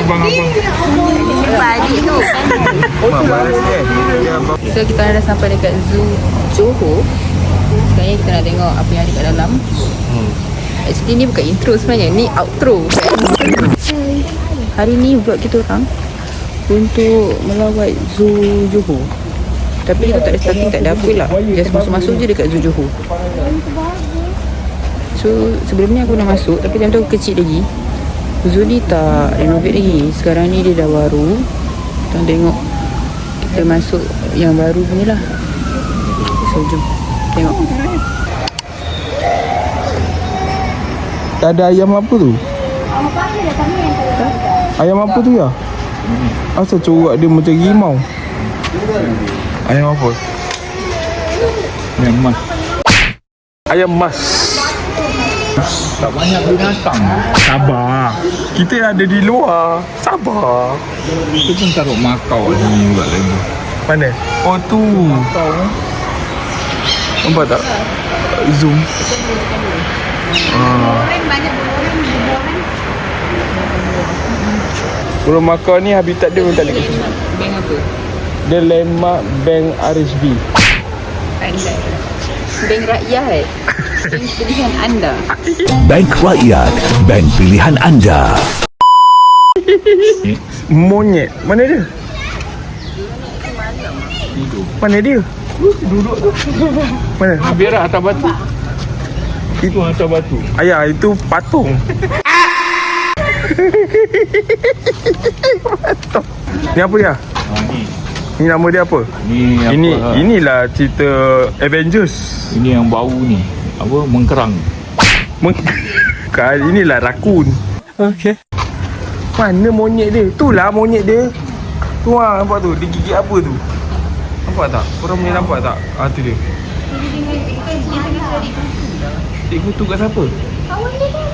abang-abang. Jumpa adik tu. So kita dah sampai dekat Zoo Johor. Sekarang ni kita nak tengok apa yang ada kat dalam. Actually ni bukan intro sebenarnya, ni outro. Hari ni vlog kita orang untuk melawat Zoo Johor. Tapi kita tak ada starting, tak ada apa lah. Just masuk-masuk je dekat Zoo Johor. So sebelum ni aku nak masuk, tapi time tu aku kecil lagi. Zoo ni tak renovate lagi. Sekarang ni dia dah baru. Kita tengok. Kita masuk yang baru punya lah. So jom tengok. Ada ayam apa tu? Ayam apa tu ya? Asal corak dia macam rimau. Ayam apa? Ayam mas. Ayam mas. Tak banyak binatang. Sabar. Kita ada di luar. Sabar. Itu pun taruh Makau sini juga lagi. Mana? Oh tu. Nampak tak? Zoom. Burung makau ni habitat dia pun tak ada kat sini. Bank apa? Dia landmark Bank RHB. Pandai. Bank rakyat. Bank pilihan anda. Bank Rakyat, bank pilihan anda. Monyet. Mana dia? Mana dia? Duduk tu. Mana? Biar atas batu. Itu atas batu. Ayah, itu patung. Patung. Ni apa dia? Ni. Ni nama dia apa? Ni apa? Inilah cerita Avengers. Ini yang bau ni. Apa? Mengkerang. Inilah rakun. Okey. Mana monyet dia? Itulah monyet dia. Tu lah, nampak tu. Dia gigit apa tu? Nampak tak? Korang boleh nampak tak? Ah, tu dia. Cik kutu kat siapa? Kawan dia tu.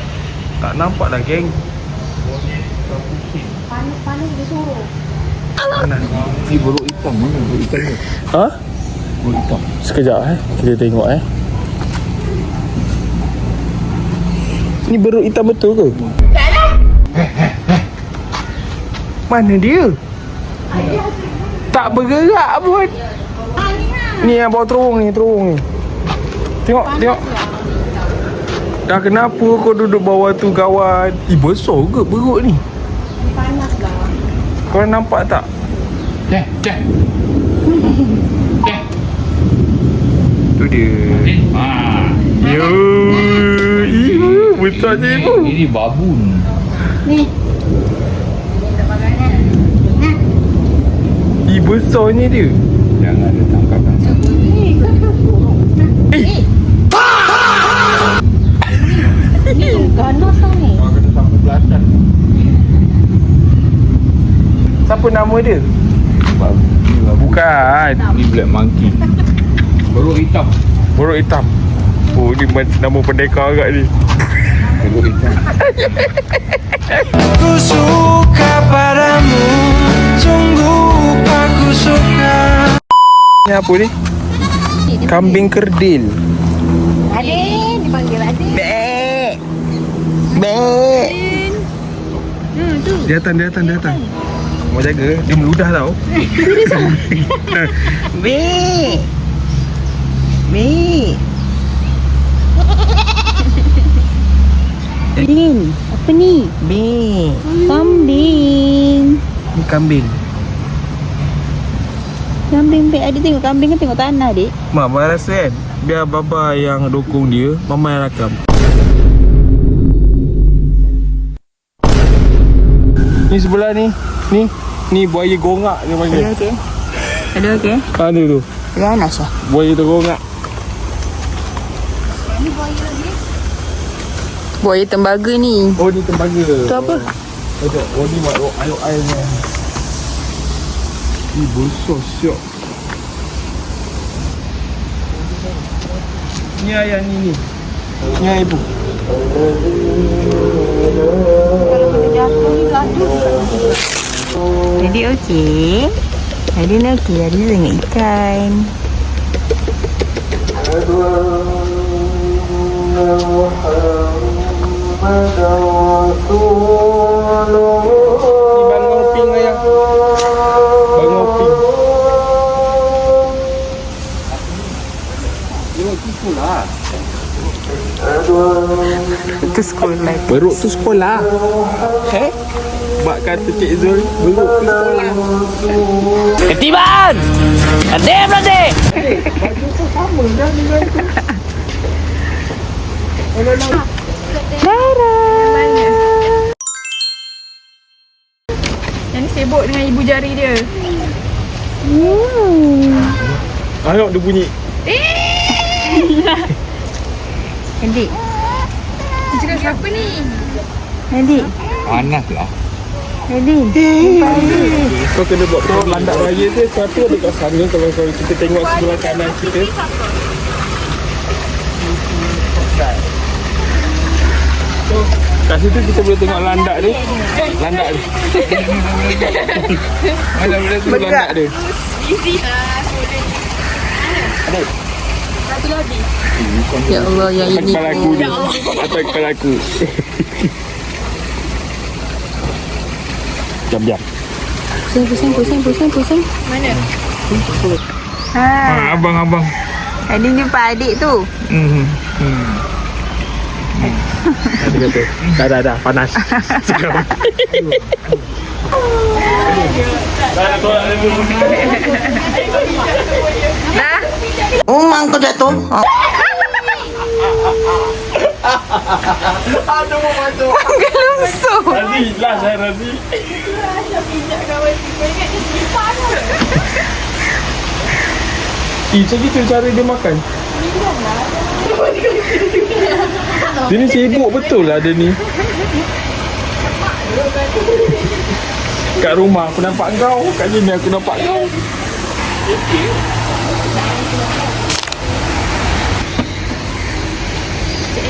Tak nampak dah, geng. Panas dia suruh. Panas. Ni buruk hitam. Mana buruk hitam ni? Ha? Buruk hitam. Sekejap kita tengok Ni beruk hitam betul ke? Tak ada. Mana dia? Tak bergerak pun. Ni yang bawa terowong ni. Tengok. Dah kenapa kau duduk bawah tu kawan? Besar ke beruk ni? Panas lah. Kau nampak tak? Cek. Tu dia. Yo, ibu besar je ibu. Ini babun. Ni. Besarnya dia. Jangan ada tangkapan. Ni ganas tau ni. Kau kena sampai belakang. Siapa nama dia? Babun. Ni babun. Bukan. Ni black monkey. Buruk hitam. Buruk hitam. Oh, ni nama pendekar agak ni. Buruk hitam. Aku suka padamu, sungguh aku suka. Ni apa ni? Kambing kerdil. Adik, dipanggil adik. Bek. Dia datang. Mau jaga, dia meludah tau. Bek. Lin, apa ni? Bek. Kambing. Ni kambing. Kambing beg. Adik tengok kambing kan tengok tanah, Dik. Mama rasa kan, biar baba yang dukung dia, mama yang rakam. Ni sebelah ni. Ni buaya gongak dia panggil. Okey. Ada tu. Ganas lah. Buaya tergongak. Buaya tembaga ni. Oh, ni tembaga. Tu apa? Oh, ni air-airnya. Ni besar siap. Ni ayah ni. Ni ayah ibu. Kalau kita jatuh ni gaduh. Jadi okey. Hari ni okey. Hari ni tengok ikan. Beruk tu sekolah. Mak kata Cik Zul, beruk tu sekolah. Ketiban! Adik beradik! Yang ni sibuk dengan ibu jari dia. Ayo dia bunyi. Adik. Dia cakap siapa ni? Adik. Panas lah. Adik. Kau kena buat kau landak raya tu. Satu ada kat sana. Kalau kita tengok sebelah kanan kita. So, kat situ kita boleh tengok landak dia. Landak dia. Mana boleh tengok landak dia. Easy lah. Ada. Satu lagi. Ya Allah, yang Atas ini kepala aku ni. Atas kepala aku. Jam. Pusing. Mana? Abang. Adik jumpa adik tu. Dia kata, dah, panas. Sekarang. Umang kau jatuh. Razi, last Razi. Macam gitu cara dia makan. Dia ni sibuk betul lah dia ni. Kat rumah aku nampak kau, kat sini aku nampak kau.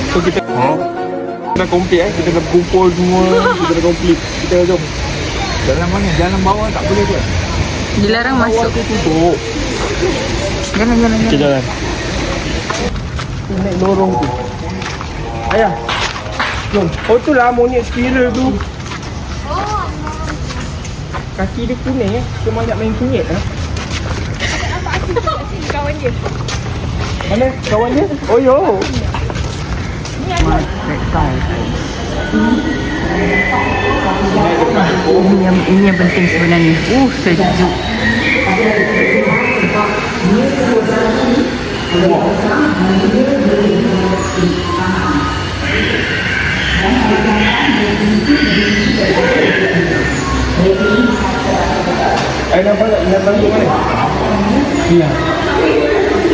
So kita dah komplit kita dah kumpul semua, kita dah komplit. Kita jom. Dalam mana? Dalam bawah tak boleh ke? dilarang masuk. Tutup. Jalan. Okey, jalan. Naik lorong tu. Ayah. Jom. Oh tu lah monyet spiral tu. Kaki dia kuning Dia banyak main kunyit Kawan dia. Mana kawan dia? Oh yo. Ini yang penting sebenarnya. Sejuk. Nampak tak? Ingat balik mana? Ni lah.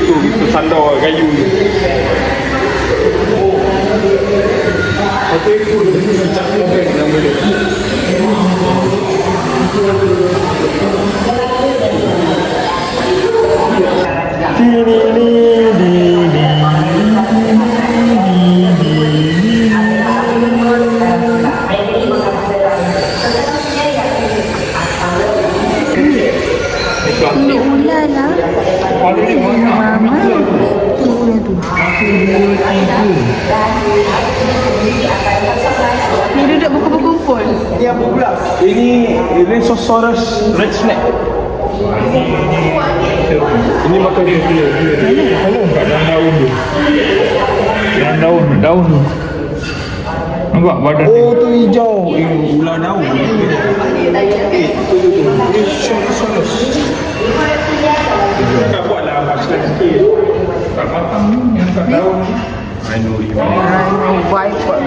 Tu sandar kayu tu. Satu ekor tu macam ni nama dia. Ni duduk berkumpul-kumpul. Ni apa pula? Ini Rhesosaurus red snake. Ini makan dia. Mana? Kat dalam daun tu. Daun tu. Nampak badan dia? Oh tu hijau. Ular daun. Rhesosaurus. Kita buatlah pasal sikit. Tak matang ni yang kat daun ni. Viper.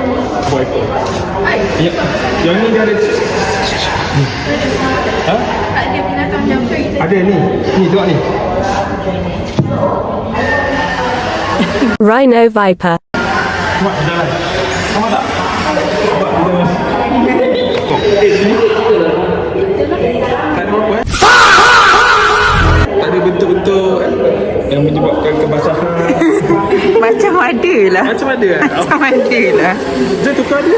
Yang ni dia ada. Ha? Ada binatang jangka kita. Ada ni. Ni tengok ni. Rhino Viper. Nampak jalan. Nampak tak? Nampak jalan. Tak ada apa-apa Tak ada bentuk-bentuk yang menyebabkan kebasahan. Macam ada lah. Macam ada lah. Macam ada lah. Jom tukar dia.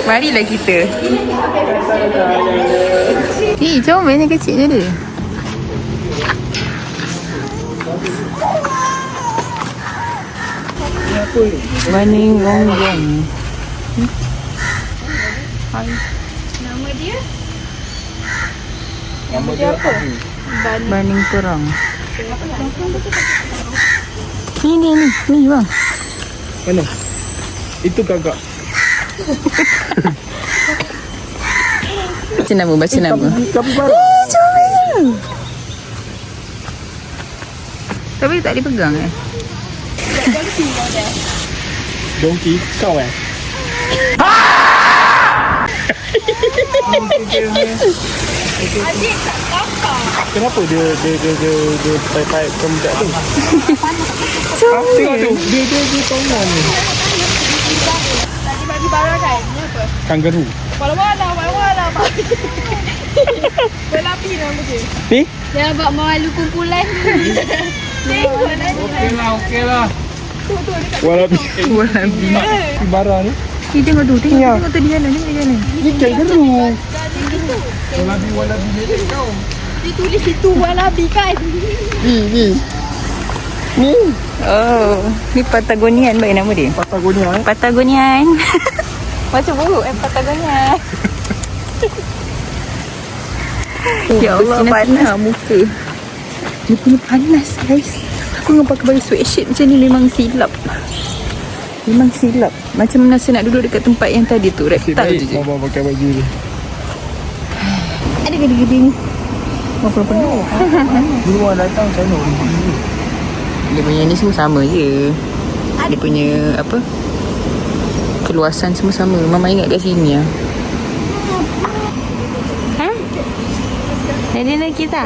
Marilah kita. Ni comel ni kecilnya dia. Baning Wonggong. Nama dia? Nama dia apa? Baning Kurang. Ni bang. Mana? Itu gagak. Baca nama, baca nama. Kapibara. Tapi tak dipegang Dongki kau Adik tak kakak. Kenapa dia pai-pai kemudak tu? Tengok tu. Dia tongon ni. Tadi bagi barang kan? Ni apa? Kangaroo. Wala-wala. Belapi nama dia. Ni? Dia buat malu kumpulan ni. Tengok lah. Okey lah. Walabi. Walabi. Kapibara ni. Tengok tu dia jalan. Ni kangaroo. Walabi ni kau. Dia tulis situ walabi kan? Oh, ni Patagonian baik nama dia. Patagonia Patagonian. Macam buruk Patagonian. Ya Allah, panas muka. Dia punya panas guys. Aku dengan pakai baju sweatshirt macam ni memang silap. Macam masa nak duduk dekat tempat yang tadi tu, reptile tu je. Mama pakai baju ni. Ada gede-gede ni. Berapa penuh? Dulu orang datang macam mana? Dia punya ni semua sama je. Dia punya apa, keluasan semua sama. Mama ingat kat sini lah. Ha? Ada lagi tak?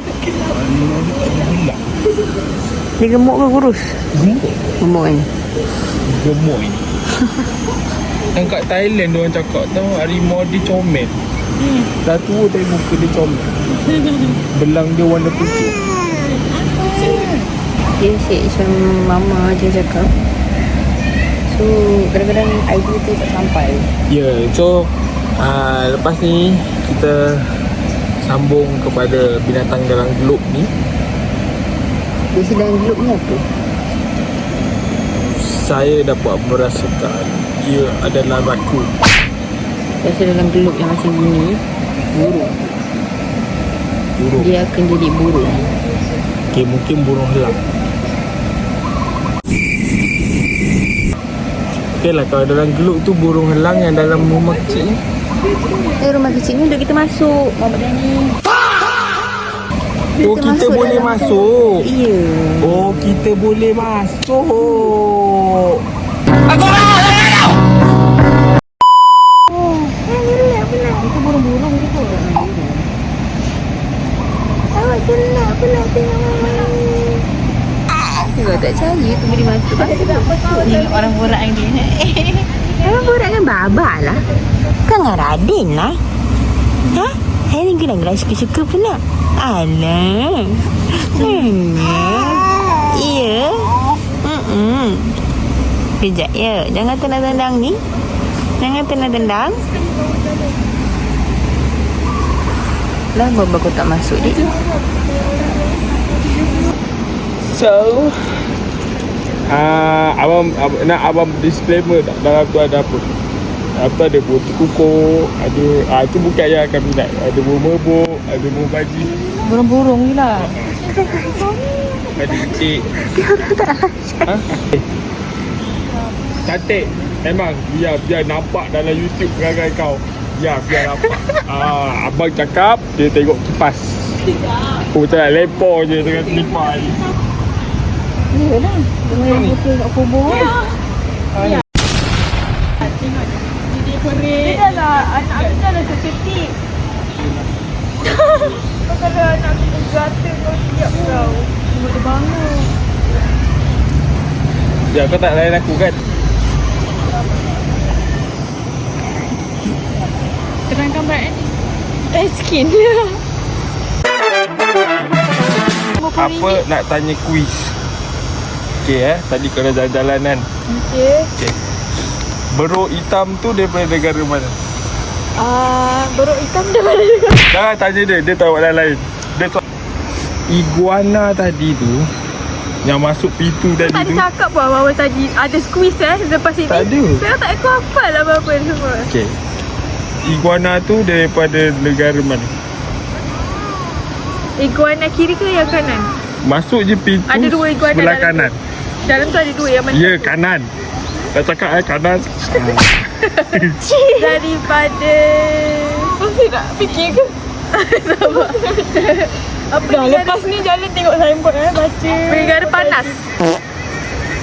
Dia gemuk ke kurus? Gemuk kan? Gemuk ni. Yang kat Thailand diorang cakap tau, harimau dia comel. Dah tua tapi muka dia comel. Belang dia warna putih. Dia asyik macam mama je cakap. So kadang-kadang idea tu tak sampai. Ya, so lepas ni kita sambung kepada binatang dalam globe ni. Biasa dalam globe ni apa? Saya dapat merasakan ia adalah rakun. Biasa dalam globe yang macam gini, burung. Dia akan jadi burung. Okay, mungkin burung helang. Okay lah, kalau dalam globe tu burung helang yang dalam rumah kecil ni. Rumah kecil ni untuk kita masuk. Mama Dani. Oh, kita boleh masuk. Ya. Oh, kita boleh masuk. Itu burung-burung je kot. Awak gelap pula tengok mama. Kalau tak percaya tu boleh masuk. Tengok orang borak dengan dia. Orang borak dengan Baba lah. Kan dengan Radin lah. Ha? Hari ni gelang-gelang suka-suka pula. Alah. Ya. Kejap ya. Jangan tendang-tendang ni. Jangan tendang-tendang. Lama aku tak masuk dia. So, abang disclaimer tak dalam tu ada apa? Apa ada burung kukuh, ada itu bukan yang akan minat. Ada burung merbuk, ada burung baji. Burung-burung je lah. Ada kecil. Ha? Cantik. Memang biar nampak dalam YouTube perangai kau. Ya, biar nampak. Abang cakap dia tengok kipas. Aku macam nak lepor je dengan selipar ni. Yalah. Dengan yang putih kat kubur. Dia dah lah, anak aku dah sensitif. Kau kalau anak aku gata kau siap kau. Tengok dia bangun. Ya, kau tak layan aku kan? Terangkan berat ni. Skin. Apa nak tanya kuis? Okay tadi kena jalan-jalan kan? Okay. Beruk hitam tu daripada negara mana? Beruk hitam daripada juga. Jangan tanya dia tahu orang lain. Dia tahu. Iguana tadi tu yang masuk pintu tadi Tak tu. ada cakap pun awal tadi. Ada squeeze lepas ini. Tak ada. Saya tak aku hafal apa-apa semua. Okay. Iguana tu daripada negara mana? Iguana kiri ke yang kanan? Masuk je pintu Ada dua iguana sebelah dalam kanan. Dalam tu ada dua yang mana? Ya, kanan. Dah cakap kanan. Daripada masih nak fikir ke? Sabar. Apa dah lepas ni jalan tengok signboard baca negara panas.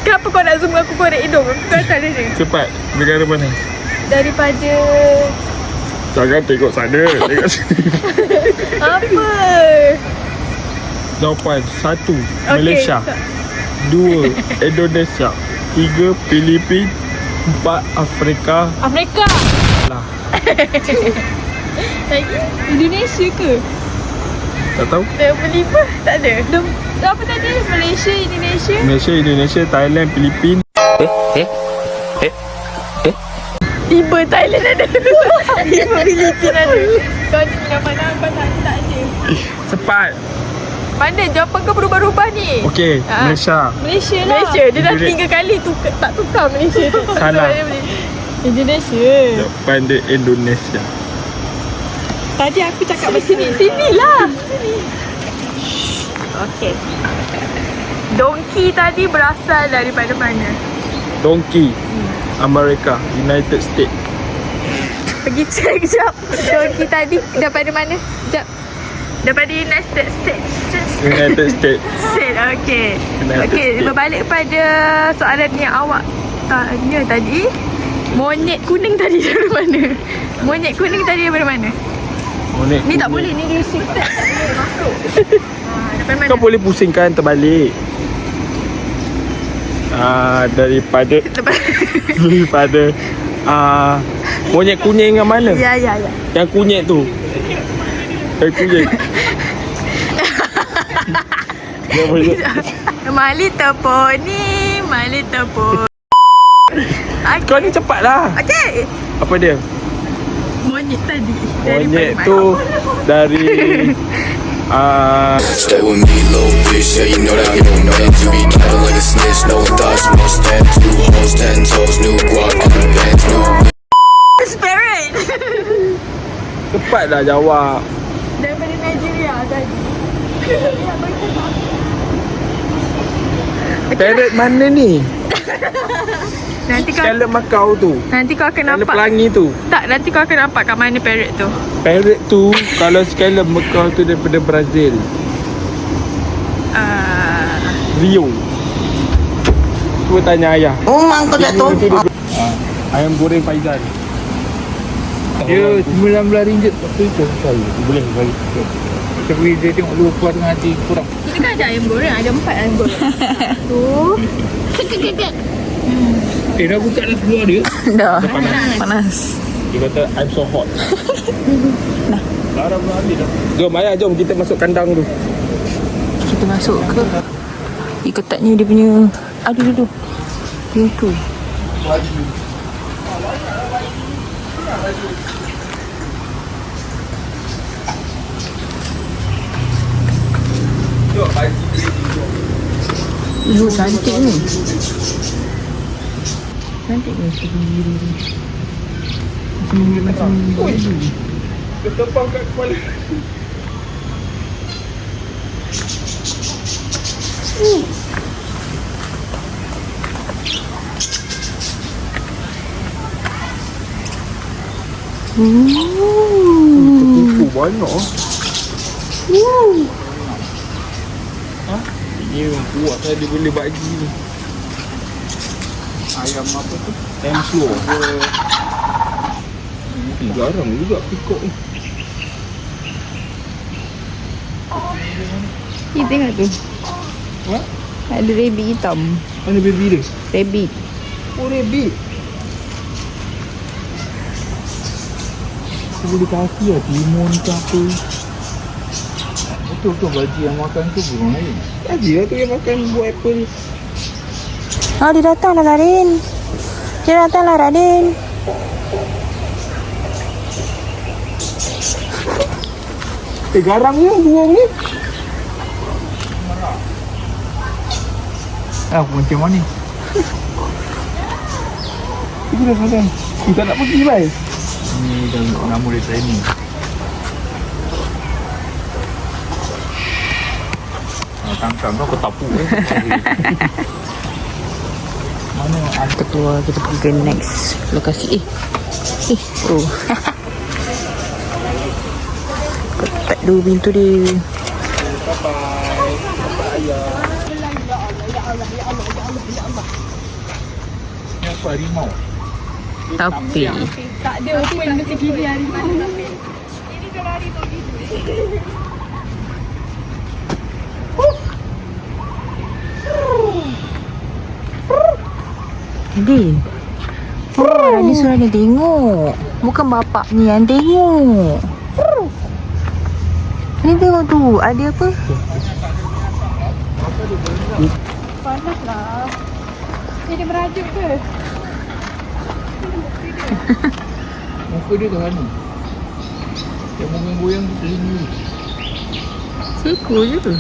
Kenapa kau nak zoom aku korek hidung? Aku kan tak ada ni. Cepat. Negara mana? Daripada Jangan tengok sana. Tengok sini. apa? Jawapan 1 Okey, Malaysia, 2 Indonesia, 3 Filipin, 4 Afrika. Afrika. Lah, Lagi Indonesia ke? tak tahu. Nombor 5 tak ada. Apa tadi? Malaysia, Indonesia. Malaysia, Indonesia, Thailand, Filipin. Tiba Thailand ada. Tiba Filipin ada. Kau ni tinggal mana kau tak ada. Cepat. Mana jawapan kau berubah-ubah ni? Okey, Ah. Malaysia. Malaysia lah. Malaysia. Dia dah Indonesia. 3 kali tak tukar Malaysia tu. Salah. Indonesia. Jawapan dia Indonesia. Tadi aku cakap sini. Sinilah. Sini. Okey. Donkey tadi berasal daripada mana? Donkey, Amerika, United States. Pergi check jap. Donkey tadi daripada mana? Jap. Daripada United States. United States. Okey. United Okey, States. berbalik pada soalan yang awak tanya tadi. Monyet kuning tadi dari mana? Monyet kuning tadi daripada mana? Monik Ni tak kuning. boleh, ni restricted, tak boleh masuk. Daripada mana? Kau boleh pusingkan terbalik. Daripada monyet kuning yang mana? Ya. Yang kunyit tu. Yang kunyit. Dia boleh. My little pony, my little pony. Kau ni cepatlah. Okey. Apa dia? Monyet tadi. Monyet tu dari Stay with me, little bitch. Yeah, you know that I'm your man. You be cattle like a snitch. No thoughts, Mustang. 2 hoes, 10 toes. New guac in the bands. New Spirit. cepatlah jawab. Daripada Nigeria tadi. Parrot mana ni? Nanti kau Scarlet Macau tu. akan Scarlet nampak. Pelangi tu. Tak, nanti kau akan nampak kat mana parrot tu. Parrot tu kalau Scarlet Macau tu daripada Brazil. Rio. Cuba tanya ayah. Oh, mak kau tak tahu. Ayam goreng Faizal. Dia RM19 tak apa saya. Boleh. Tapi dia tengok lu puas dengan hati kurang. Kita kan ada ayam goreng, ada 4 ayam goreng. Tu. Dah buka dah keluar dia. Dah. Panas. Dia kata I'm so hot. Larang dah habis dah. Jom ayah, jom kita masuk kandang tu. Kita masuk ke ketatnya dia punya. Aduh. Pintu. Cantik ni. Cantik ni biru ni. Macam Ketepang kat kepala. Kuku banyak. Ini yang kuat lah dia boleh bagi ni. Ayam apa tu? Ayam slow. Garang juga pikok ni. Ni tengok tu. Ha? Ada rabbit hitam. Mana baby dia? Rabbit. Oh, rabbit. Aku boleh kasih lah timun ke apa. Betul baju yang makan tu burung lain. Kasih lah tu yang makan buah apple. Oh, dia datang dah, Radin. Dia datang lah, Radin. Garangnya burung ni. Macam mana ni? Itu dah sadar. Kita nak pergi baik. Ni dah nama dia training. Tangkap kau tapu. Kita keluar, kita pergi ke next lokasi. Oh. Ketat dulu pintu dia. Apa harimau? Tapi Tak ada open macam kiri hari ni. Ini dia lari tu gitu. Jadi ni suruh dia tengok. Bukan bapak ni yang tengok. Ni tengok tu. Ada apa? Panas lah. Dia merajuk ke? Muka dia ke mana? Yang goyang-goyang tu telinga. Seekor je tu.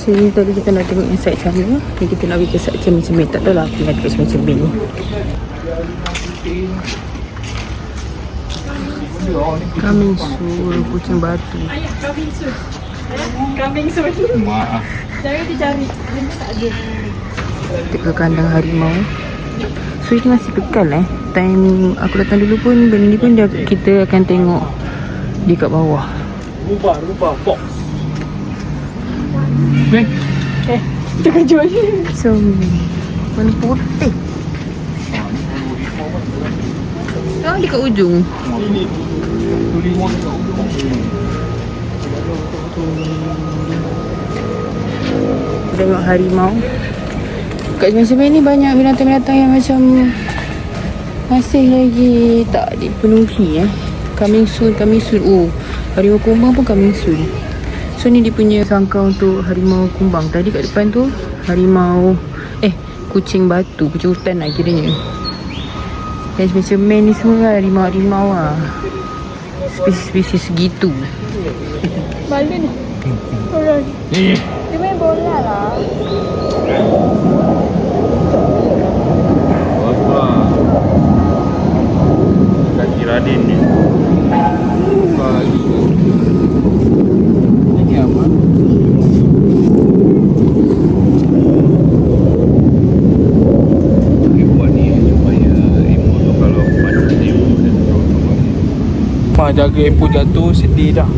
So ni tadi kita nak tengok yang side sana. Ni kita nak pergi ke side macam ni. Tak tahu lah aku nak tengok macam ni. Kambing sur, kucing batu. Kambing sun. Maaf. Jangan dicari. Dia tak ada. Kita ke kandang harimau. So ini masih kekal Time aku datang dulu pun benda ni pun kita akan tengok di kat bawah. Rubah fox. Terkejut. So warna putih. Oh di kat ujung. Ini tulimau dekat ujung. Tengok harimau. Kat macam ni banyak binatang-binatang yang macam masih lagi tak dipenuhi Coming soon. Oh, harimau kumbang pun coming soon. So ni dia punya sangka untuk harimau kumbang. Tadi kat depan tu harimau kucing batu, kucing hutan lah kiranya. Dan macam main ni semua harimau-harimau lah. Spesies-spesies segitu. Balun. Orang. Dia main bola lah. Kaki Radin ni. Buka lagi. Ini apa? Dia buat ni supaya emo tu kalau panas emo dia terus. Mak jaga Empu jatuh sedih dah.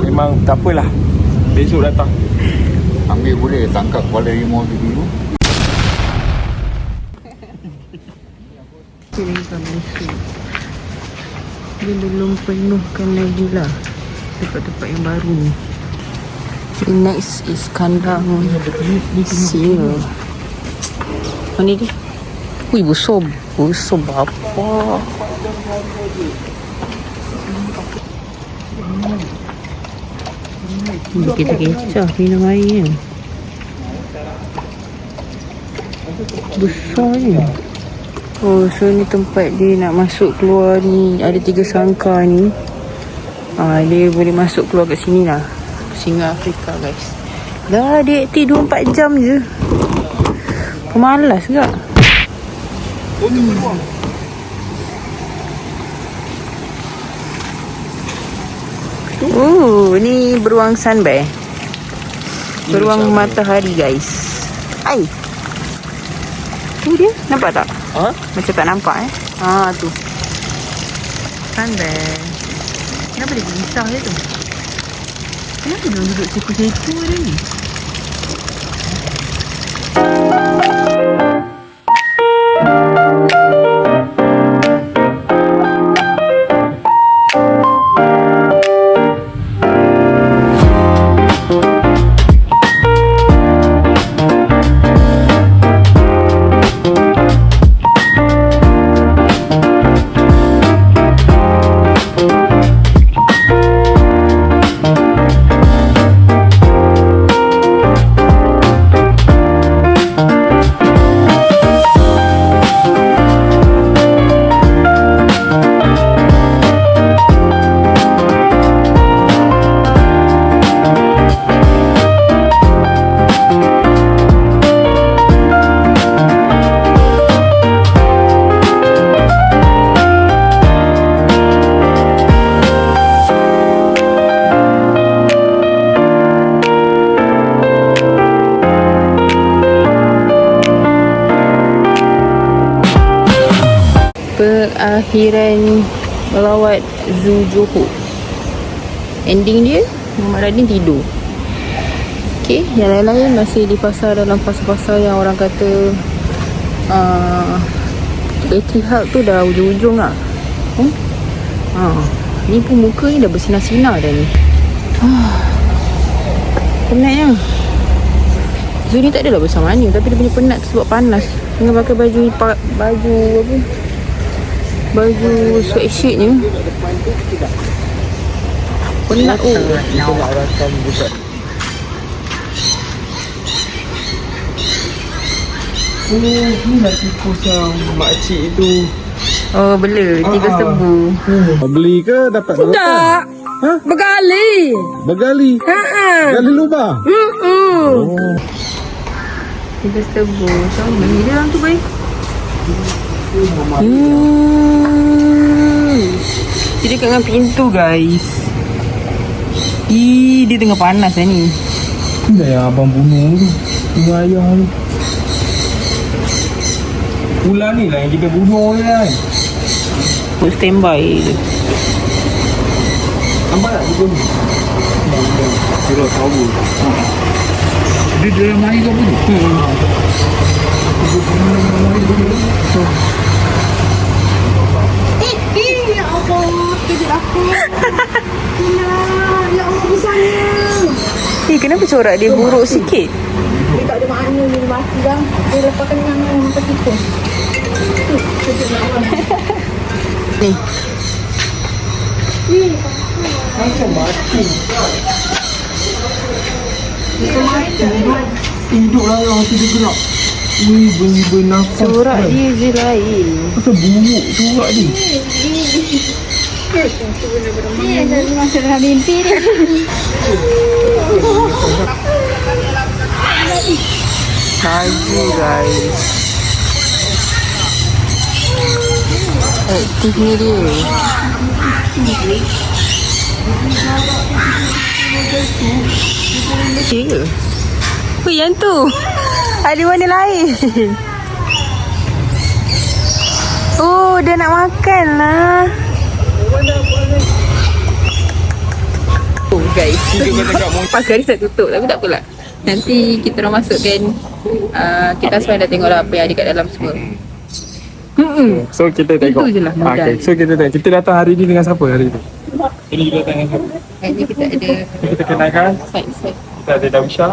Memang tak apalah. Besok datang. Ambil boleh tangkap kepala emo tu dulu. Dia belum penuhkan lagi lah tempat-tempat yang baru ni. The next is kandang singa. Mana dia? Ui, besar berapa? Kita kecah minum air kan. Besar ni. Oh, so ni tempat dia nak masuk keluar ni. Ada 3 sangka ni. Dia boleh masuk keluar kat sini lah. Singa Afrika guys. Dah dia aktif 24 jam je. Pemalas ke? Ni beruang sunbear. Beruang matahari guys. Ai. Tu dia, nampak tak? Macam tak nampak tu. Sunbear. Kenapa dia gelisah je tu? Kenapa dia duduk seku-seku dia ni? Pengakhiran melawat Zoo Johor. Ending dia Muhammad Radin tidur. Okay, yang lain-lain masih di fasa dalam fasa-fasa yang orang kata battery health tu dah ujung-ujung lah. Ni pun muka ni dah bersinar-sinar dah ni. Penatnya. Zul ni tak adalah bersama ni, tapi dia punya penat tu sebab panas. Dengan pakai baju baju sweatshirt ni. Penat oh. Kita nak rakam buka. Oh, ni lah tikus yang makcik tu. Oh, bela. 3 tebu. Beli ke dapat? Tak. Ha? Bergali. Bergali? Gali lubang? Oh. 3 tebu. Sama ni dia orang tu baik. Dia dekat dengan pintu guys. Dia tengah panas lah ni. Dah yang abang bunuh tu. Tengah ayah tu. Ular ni lah yang kita bunuh je kan. Standby je. Nampak tak tikus ni? Kira tahu. Dia dalam air ke apa tu? Ya Allah, kejut aku. Ya Allah, besarnya. Kenapa corak dia buruk sikit? Dia tak ada makna ni, mati dah. Dia lepaskan dengan mata kita. Ni. Macam mati. Hidup lah yang hati dia gerak. Bernafas. Corak dia je lain. Pasal buruk corak dia. Ni masa dalam mimpi dia. Laju guys. Aktif ni dia. Ya ke? Oh yang tu. Ada warna lain. Oh dia nak makan lah. Oh guys, pagar ni tak tutup tapi tak apalah. Nanti kita orang masukkan kita semua dah tengok lah apa yang ada kat dalam semua. So kita tengok. Itu je lah modal. Okay, so kita tengok. Kita datang hari ni dengan siapa hari ni? Ini kita datang dengan siapa? Hari ni kita ada Kita kenalkan. side. Kita ada Dawisha.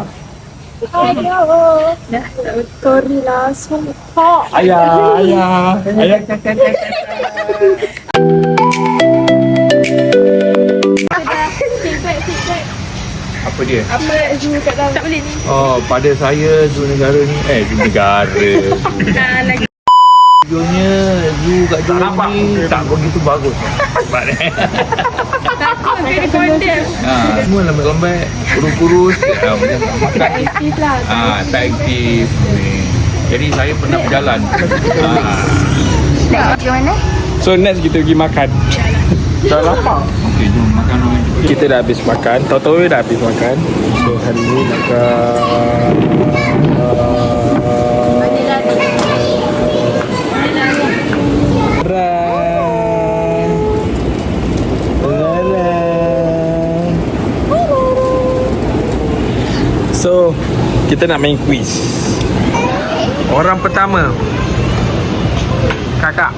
Sorry lah, sumpah. Ayah. Apa dia? Apa Zoo kat dalam? Tak boleh ni. Oh, pada saya zoo negara ni zoo negara. Lagi. Videonya zoo kat Johor ni tak begitu bagus. Takut kena condemn. Semua lambat-lambat, kurus-kurus, macam makan Aktif lah. tak aktif. Jadi saya pernah berjalan. Nak pergi mana? So next kita pergi makan. Dah lapar. Okey, jom makan orang. Kita dah habis makan. Tahu-tahu dah habis makan. So hari ni makan So kita nak main quiz. Orang pertama, kakak.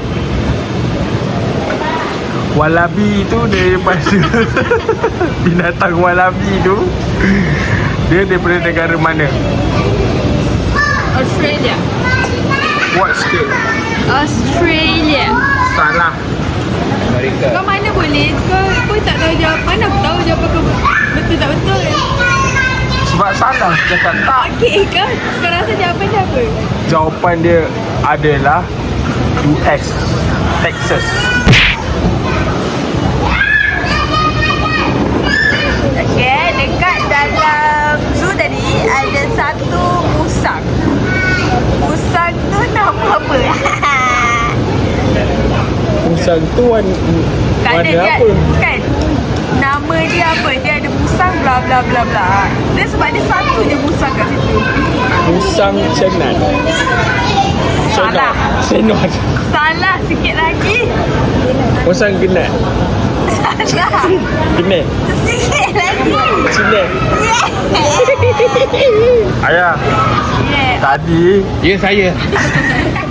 Walabi tu daripada binatang walabi tu, dia daripada negara mana? Australia. What state? Australia. Salah. Amerika. Kau mana boleh? Kau tak tahu jawapan. Aku tahu jawapan kau betul tak betul. Sebab salah cakap tak. Okey, kau rasa jawapan dia apa? Jawapan dia adalah US, Texas. Okay, dekat dalam zoo tadi ada satu musang. Musang tu nama apa? Musang tu warna dia, apa? kan? Nama dia apa? Dia ada musang bla bla bla bla. Dia sebab dia satu je musang kat situ. Musang cenan. Salah. Senot. Salah sikit lagi. Pasang kena. Salah. Kena. Sikit lagi. Sini. Ayah, Yeah. tadi Ya, saya.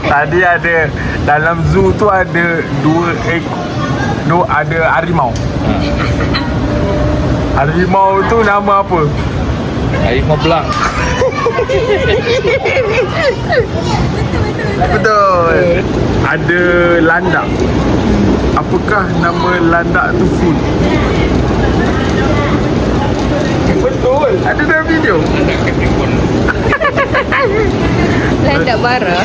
tadi ada dalam zoo tu ada ada harimau. Harimau tu nama apa? Harimau belang. Betul. Ada landak. Apakah nama landak tu full? Betul. Ada dalam video. Landak bara.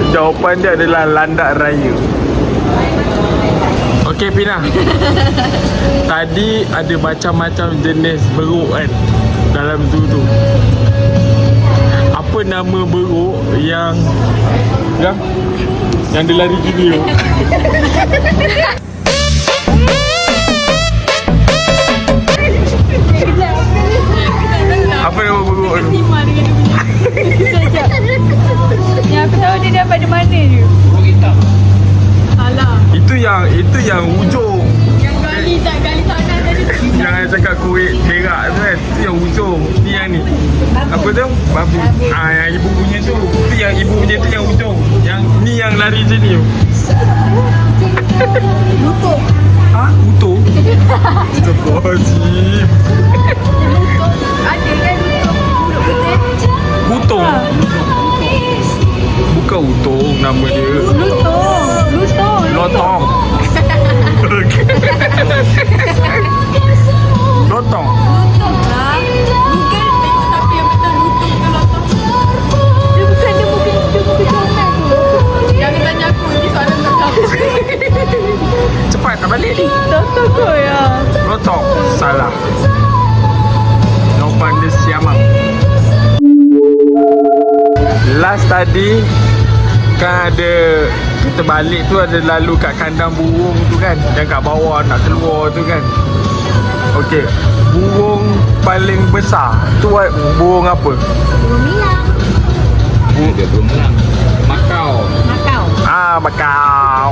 Jawapan dia adalah landak raya. Okey Pina. Tadi ada macam-macam jenis beruk kan dalam zoo tu. Apa nama beruk yang dia lari gini tu? Apa nama beruk tu? Terima dengan dia punya. Sekejap. Yang aku tahu dia dapat di mana je. Alah. Itu yang ujung. Yang gali tanah tadi. Jangan cakap kuih berak tu kan. Itu yang ujung. Ni yang ni. Apa tu? Babu. Yang ibu punya tu. Itu yang ibu punya tu yang ujung. Yang ni yang lari sini tu. Lutut. Utuh? Astagfirullahaladzim. Ada kan lutut. Mulut putih. Utuh? Bukan utuh nama dia. Lutut. Lotong. Lotong. Lutut lah. Google tengok siapa yang betul lutut ke lotong. Dia bukan comel tu. Jangan tanya aku, ini soalan tak tahu. Cepat tak balik ni. Tak tahu ya. Lotong. Salah. Jawapan dia siamang. Last tadi kan ada kita balik tu ada lalu kat kandang burung tu kan, yang kat bawah nak keluar tu kan. Okey, burung paling besar tu burung apa? Burung miang. Dia belum menang. Makau. Makau. Makau.